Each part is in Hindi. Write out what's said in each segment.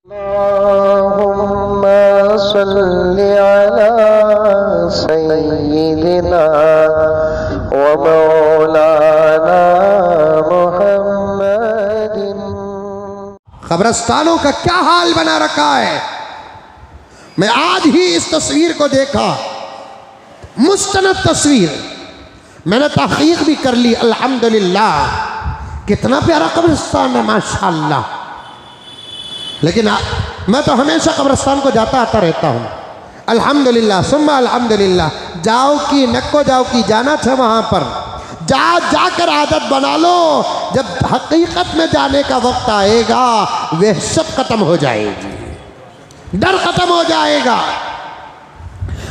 अल्लाहुम्मा सल्लि अला सय्यिदिना व मौलाना मुहम्मदिन। कब्रस्तानों का क्या हाल बना रखा है। मैं आज ही इस तस्वीर को देखा, मुस्तनद तस्वीर, मैंने तहकीक भी कर ली। अल्हम्दुलिल्लाह, कितना प्यारा कब्रिस्तान है माशाअल्लाह। लेकिन मैं तो हमेशा कब्रिस्तान को जाता आता रहता हूँ। अल्हम्दुलिल्लाह सुम्मा अल्हम्दुलिल्लाह। जाओ कि नको जाओ कि जाना था वहाँ पर जाकर आदत बना लो। जब हकीकत में जाने का वक्त आएगा वहशत खत्म हो जाएगी, डर खत्म हो जाएगा।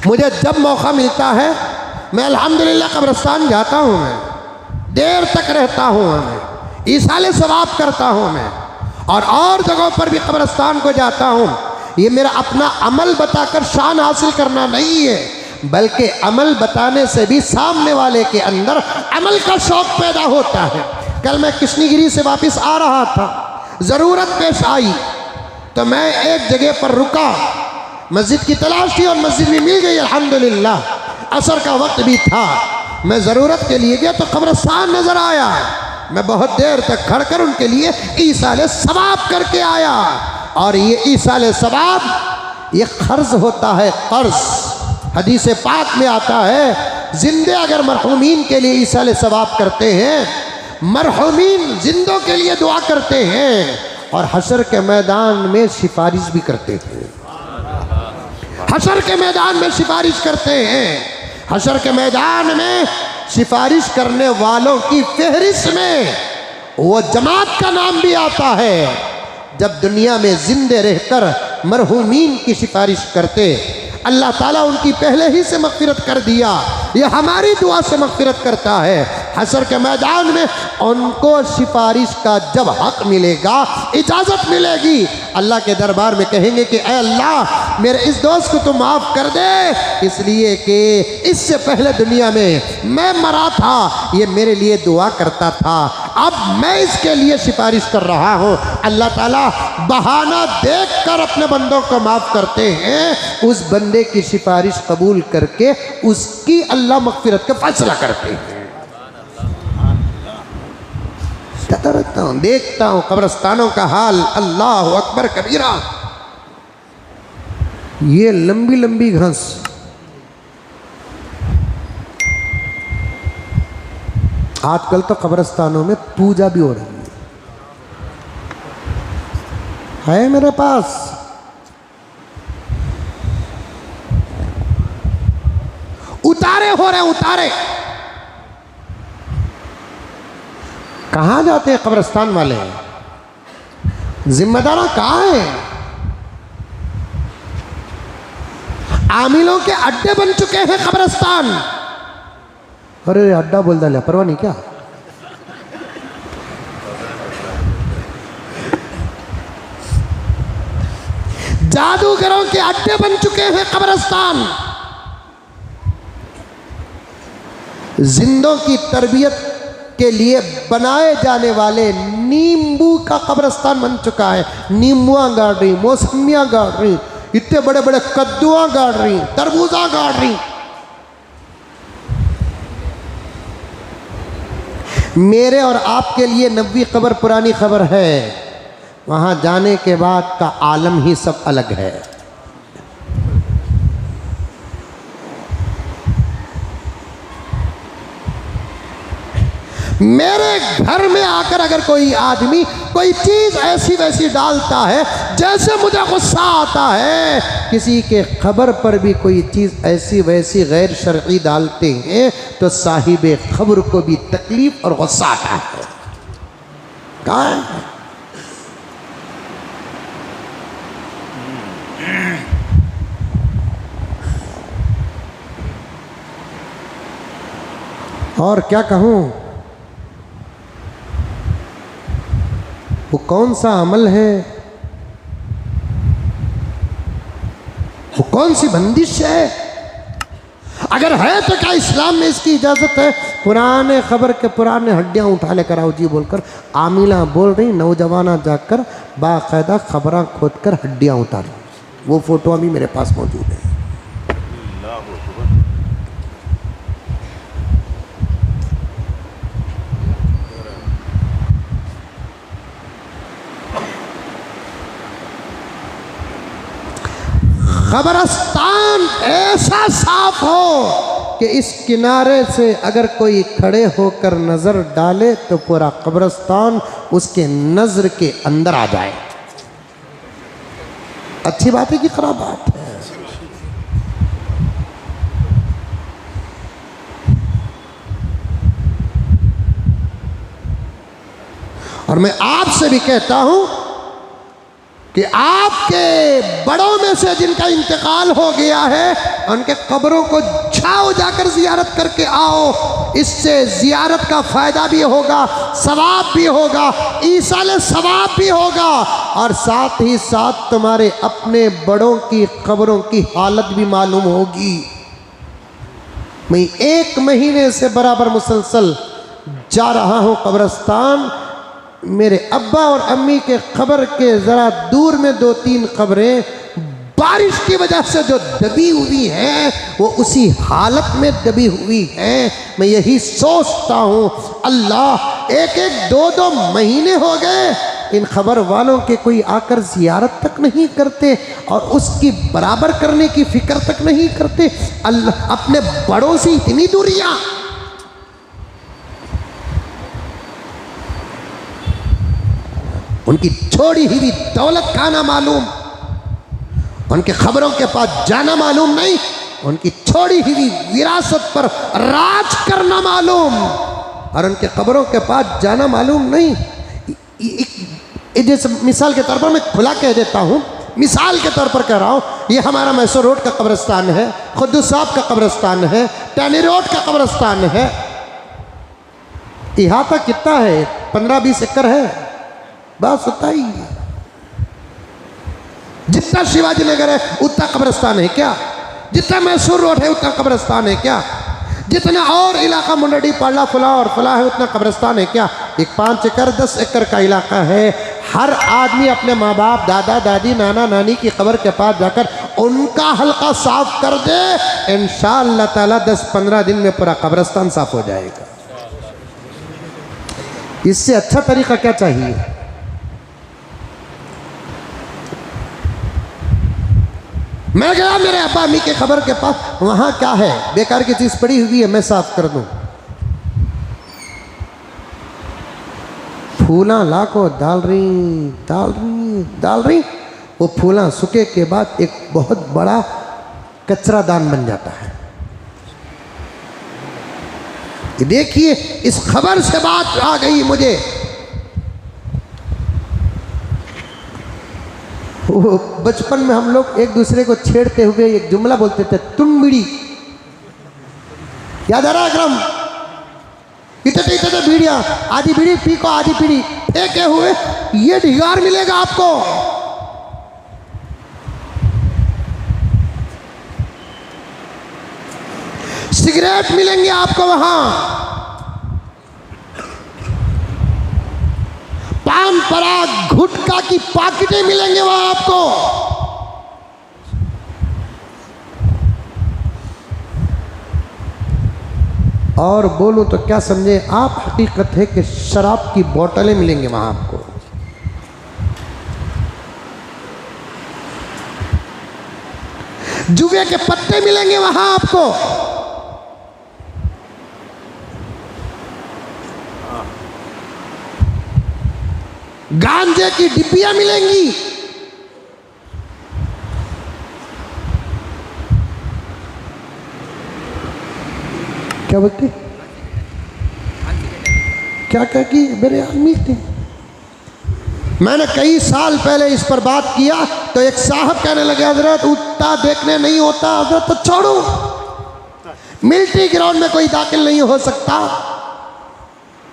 मुझे जब मौका मिलता है मैं अल्हम्दुलिल्लाह कब्रिस्तान जाता हूँ, मैं देर तक रहता हूँ, मैं ईसाले सवाब करता हूँ, मैं और जगहों पर भी कब्रिस्तान को जाता हूँ। ये मेरा अपना अमल बताकर शान हासिल करना नहीं है, बल्कि अमल बताने से भी सामने वाले के अंदर अमल का शौक पैदा होता है। कल मैं कृष्णगिरी से वापस आ रहा था, ज़रूरत पेश आई तो मैं एक जगह पर रुका, मस्जिद की तलाश थी और मस्जिद भी मिल गई अल्हम्दुलिल्लाह। असर का वक्त भी था, मैं ज़रूरत के लिए गया तो कब्रिस्तान नज़र आया। मैं बहुत देर तक खड़ कर उनके लिए ईसाले सवाब करके आया। और ये ईसाले सवाब ये कर्ज होता है, कर्ज। हदीस पाक में आता है जिंदे अगर मरहूमीन के लिए ईसाले सवाब करते हैं, मरहूमीन जिंदों के लिए दुआ करते हैं और हशर के मैदान में सिफारिश भी करते हैं। हशर के मैदान में सिफारिश करते हैं। हशर के मैदान में सिफारिश करने वालों की फहरिस्त में वो जमात का नाम भी आता है। जब दुनिया में जिंदे रहकर मरहूमीन की सिफारिश करते, अल्लाह ताला उनकी पहले ही से मग़फ़िरत कर दिया, ये हमारी दुआ से मग़फ़िरत करता है। हशर के मैदान में उनको सिफारिश का जब हक मिलेगा, इजाज़त मिलेगी, अल्लाह के दरबार में कहेंगे कि ऐ अल्लाह मेरे इस दोस्त को तो माफ़ कर दे, इसलिए कि इससे पहले दुनिया में मैं मरा था, ये मेरे लिए दुआ करता था, अब मैं इसके लिए सिफारिश कर रहा हूँ। अल्लाह ताला बहाना देख कर अपने बंदों को माफ़ करते हैं, उस बंदे की सिफारिश कबूल करके उसकी अल्लाह मग़फ़िरत का फैसला करते हैं। कहता रहता हूँ, देखता हूँ कब्रिस्तानों का हाल। अल्लाह अकबर कबीरा। ये लंबी लंबी घास, आजकल तो कब्रिस्तानों में पूजा भी हो रही है मेरे पास। उतारे हो रहे, उतारे। कहाँ जाते हैं कब्रिस्तान वाले? जिम्मेदार कहाँ हैं? आमिलों के अड्डे बन चुके हैं कब्रिस्तान। अरे अड्डा बोल डाला, परवाह नहीं क्या? जादूगरों के अड्डे बन चुके हैं कब्रिस्तान। जिंदों की तरबियत के लिए बनाए जाने वाले नींबू का कब्रिस्तान बन चुका है। नींबुआ गाड़ रही, मौसमियाँ गाड़ रही, इतने बड़े बड़े कद्दुआ गाड़ रही, तरबूजा गाड़ रही। मेरे और आपके लिए नबी कब्र पुरानी खबर है, वहाँ जाने के बाद का आलम ही सब अलग है। मेरे घर में आकर अगर कोई आदमी कोई चीज़ ऐसी वैसी डालता है, जैसे मुझे गुस्सा आता है, किसी के खबर पर भी कोई चीज़ ऐसी वैसी गैर शरई डालते हैं तो साहिबे खबर को भी तकलीफ और गुस्सा आता है। कहाँ है? और क्या कहूँ, वो कौन सा अमल है, वो कौन सी बंदिश है? अगर है तो क्या इस्लाम में इसकी इजाज़त है पुराने खबर के पुराने हड्डियाँ उठा लेकर आओ जी बोलकर आमिला बोल रही, नौजवाना जाकर बाकायदा खबरां खोद कर हड्डियाँ उतारी। वो फोटो अभी मेरे पास मौजूद है। कब्रिस्तान ऐसा साफ हो कि इस किनारे से अगर कोई खड़े होकर नजर डाले तो पूरा कब्रिस्तान उसके नजर के अंदर आ जाए। अच्छी बात है कि खराब बात है? और मैं आपसे भी कहता हूं कि आपके बड़ों में से जिनका इंतकाल हो गया है उनके कब्रों को जाओ, जाकर जियारत करके आओ। इससे जियारत का फ़ायदा भी होगा, सवाब भी होगा, ईसाले सवाब भी होगा, और साथ ही साथ तुम्हारे अपने बड़ों की कब्रों की हालत भी मालूम होगी। मैं 1 महीने से बराबर मुसलसल जा रहा हूँ कब्रिस्तान। मेरे अब्बा और अम्मी के कब्र के ज़रा दूर में 2-3 कब्रें बारिश की वजह से जो दबी हुई हैं वो उसी हालत में दबी हुई हैं। मैं यही सोचता हूँ अल्लाह 1-1, 2-2 महीने हो गए इन खबर वालों के कोई आकर जियारत तक नहीं करते और उसकी बराबर करने की फिक्र तक नहीं करते। अल्लाह अपने बड़ों से इतनी दूरियाँ। उनकी छोड़ी हुई दौलत खाना मालूम, उनके खबरों के पास जाना मालूम नहीं, उनकी छोड़ी हुई विरासत पर राज करना मालूम, और उनके खबरों के पास जाना मालूम नहीं। जैसे मिसाल के तौर पर मैं खुला कह देता हूँ, मिसाल के तौर पर कह रहा हूँ, ये हमारा मैसूर रोड का कब्रिस्तान है, खुद्दूस साहब का कब्रिस्तान है, टैनी रोड का कब्रिस्तान है। इहाता कितना है? 15-20 एकड़ है, बस उतना ही। जितना शिवाजी नगर है उतना कब्रिस्तान है क्या? जितना मैसूर रोड है उतना कब्रिस्तान है क्या? जितना और इलाका मुंडडी पाला फुला और फुला है उतना कब्रिस्तान है क्या? एक 5 एकड़ 10 एकड़ का इलाका है। हर आदमी अपने माँ बाप, दादा दादी, नाना नानी की कब्र के पास जाकर उनका हल्का साफ कर दे, इंशाअल्लाह ताला 10-15 दिन में पूरा कब्रिस्तान साफ हो जाएगा। इससे अच्छा तरीका क्या चाहिए? मैं गया मेरे अब्बा अम्मी के खबर के पास, वहां क्या है? बेकार की चीज पड़ी हुई है, मैं साफ कर दूं। फूला लाको डाल रही, वो फूला सूखे के बाद एक बहुत बड़ा कचरा दान बन जाता है। देखिए इस खबर से बात आ गई मुझे। बचपन में हम लोग एक दूसरे को छेड़ते हुए एक जुमला बोलते थे, तुम बीड़ी। याद आ रहा है अकरम? इतने बीड़िया, आधी बीड़ी पी को आधी पीड़ी फेंके हुए, ये ढिगार मिलेगा आपको। सिगरेट मिलेंगे आपको वहां, पान पराग गुटखा की पाकिटें मिलेंगे वहां आपको। और बोलूं तो क्या समझे आप, हकीकत है कि शराब की बोतलें मिलेंगे वहां आपको। जुए के पत्ते मिलेंगे वहां आपको। गांजे की डिब्बियां मिलेंगी। क्या बोलते? क्या क्या की मेरे आदमी थे। मैंने कई साल पहले इस पर बात किया तो एक साहब कहने लगे, हजरत उतना देखने नहीं होता। हजरत तो छोड़ो, मिलिट्री ग्राउंड में कोई दाखिल नहीं हो सकता।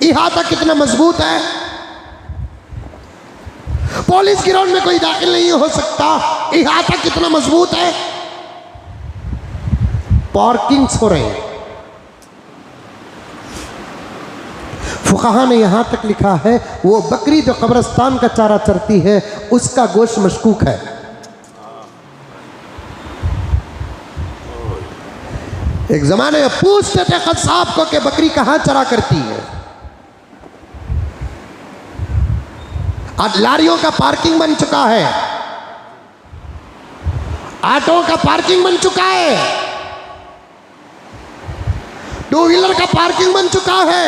इहाता कितना मजबूत है। पुलिस ग्राउंड में कोई दाखिल नहीं हो सकता। इहाता कितना मजबूत है। पार्किंग्स हो रहे हैं, फुकाहा ने यहाँ तक लिखा है वो बकरी जो कब्रिस्तान का चारा चरती है उसका गोश्त मशकूक है। एक जमाने में पूछते थे कसाब को कि बकरी कहाँ चरा करती है। आज लारियों का पार्किंग बन चुका है, ऑटो का पार्किंग बन चुका है, टू व्हीलर का पार्किंग बन चुका है।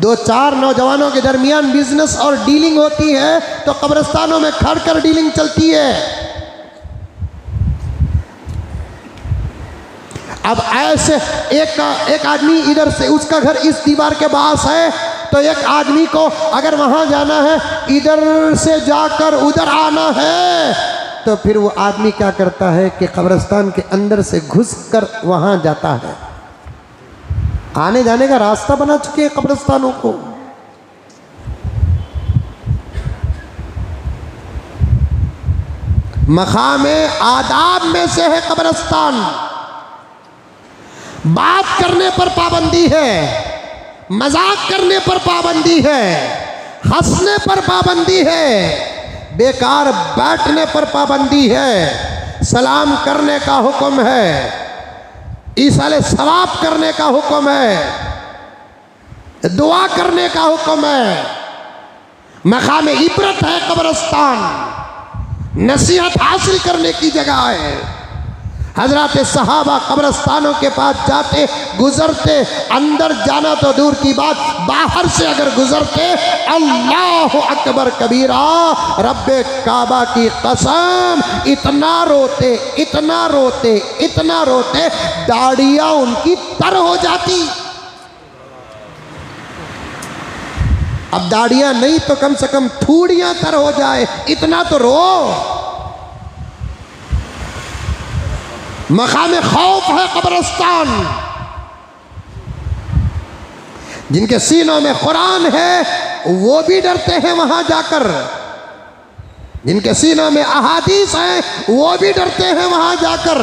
दो चार नौजवानों के दरमियान बिजनेस और डीलिंग होती है तो कब्रिस्तानों में खड़ कर डीलिंग चलती है। अब ऐसे एक आदमी इधर से, उसका घर इस दीवार के पास है, तो एक आदमी को अगर वहां जाना है, इधर से जाकर उधर आना है, तो फिर वो आदमी क्या करता है कि कब्रिस्तान के अंदर से घुसकर वहां जाता है। आने जाने का रास्ता बना चुके हैं कब्रिस्तानों को। मकामे आदाब में से है कब्रिस्तान। बात करने पर पाबंदी है, मजाक करने पर पाबंदी है, हंसने पर पाबंदी है, बेकार बैठने पर पाबंदी है, सलाम करने का हुक्म है, ईसाले सवाब करने का हुक्म है, दुआ करने का हुक्म है। मकामे इबरत है कब्रिस्तान, नसीहत हासिल करने की जगह है। हजरत सहाबा कब्रिस्तानों के पास जाते, गुजरते, अंदर जाना तो दूर की बात, बाहर से अगर गुजरते, अल्लाह अकबर कबीरा, रब्बे काबा की कसम, इतना रोते, इतना रोते, इतना रोते, दाढ़ियां उनकी तर हो जाती। अब दाढ़ियां नहीं तो कम से कम थूड़ियां तर हो जाए, इतना तो रो। मकाम खौफ है कब्रिस्तान। जिनके सीनों में कुरान है वो भी डरते हैं वहां जाकर, जिनके सीनों में अहादीस है वो भी डरते हैं वहां जाकर,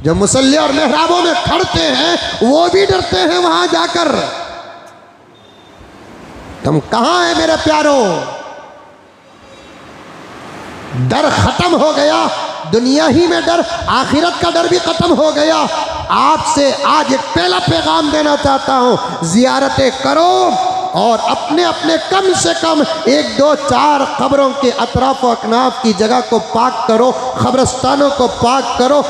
जो मुसल्ले और मेहराबों में खड़ते हैं वो भी डरते हैं वहां जाकर। तुम कहां हैं मेरे प्यारों? डर खत्म हो गया, दुनिया ही में डर, आखिरत का डर भी खत्म हो गया। आपसे आज एक पहला पैगाम देना चाहता हूँ, जियारतें करो और अपने अपने कम से कम 1 2 4 कब्रों के अतराफ व अकनाफ की जगह को पाक करो, कब्रिस्तानों को पाक करो।